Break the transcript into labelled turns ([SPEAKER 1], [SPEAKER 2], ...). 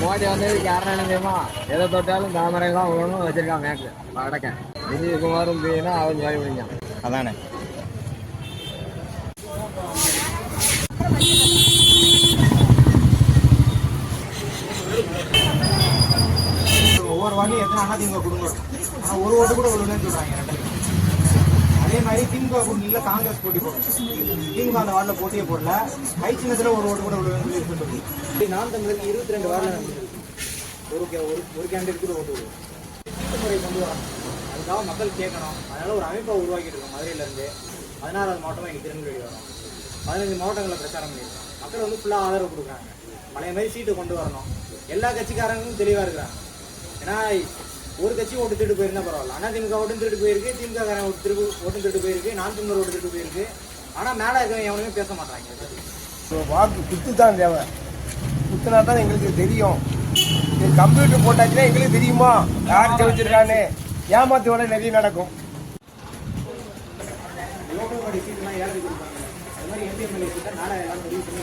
[SPEAKER 1] மோடி வந்ததுக்கு காரணம் என்ன தெரியுமா? எதை தொட்டாலும் தாமரை தான் விழணும் வச்சிருக்கான் மேக்கு வடக்க. விஜயகுமாரும் போயினா அவன் ஜாயின் பண்ணிக்கான்.
[SPEAKER 2] அதானே.
[SPEAKER 3] ஒவ்வொரு வாட்டி எத்தனை அதிமுக குடும்பம் ஆனால் ஒரு ஓட்டு கூட விழுன்னு சொல்றாங்க. அதே மாதிரி திமுக கூட்டணியில காங்கிரஸ் போட்டி போடும். திமுக அந்த வார்டில் போட்டியே போடல. கை சின்னத்துல ஒரு ஓட்டு கூட விழுன்னு சொல்லி நான் தமிழுக்கு 22 வார்டில் ஒரு கேண்டிடேட் கூட ஓட்டு விடுவோம். முறை கொண்டு வரணும். அதுக்காக மக்கள் கேட்கணும். அதனால ஒரு அமைப்பை உருவாக்கிட்டு இருக்கோம். மதுரையில இருந்து 16வது மாவட்டமாக எங்கள் திருநெல்வேலி வரும். 15 மாவட்டங்களில் பிரச்சாரம் பண்ணியிருக்கோம். மக்கள் வந்து ஃபுல்லாக ஆதரவு கொடுக்குறாங்க. பழைய மாதிரி சீட்டு கொண்டு வரணும். எல்லா கட்சிக்காரங்களும் தெளிவாக இருக்கிறாங்க. ஏன்னா ஒரு கட்சி ஓட்டு திருட்டு போயிருந்தா பரவாயில்ல. அதிமுக ஓட்டும் திருட்டு போயிருக்கு, திமுக காரன் ஓட்டும் திருட்டு போயிருக்கு, நான் திமுக ஓட்டு திருட்டு போயிருக்கு. ஆனால் மேலே இருக்கிறவங்க எவனுமே பேச மாட்டாங்க.
[SPEAKER 4] வாக்கு குத்து தான் தேவை. குத்துனா தான் எங்களுக்கு தெரியும். கம்ப்யூட்டர் போட்டாச்சுன்னா எங்களுக்கு தெரியுமா யார் ஜெயிச்சிருக்கான்னு. ஏமாத்தோட நிறைய நடக்கும்.
[SPEAKER 3] லோக்கல் பாடி சீட்லாம் யாருக்கு கொடுப்பாங்க? அது மாதிரி எம்பி எம்எல்ஏ சீட்டை நாளை எல்லாரும் முடிவு பண்ணி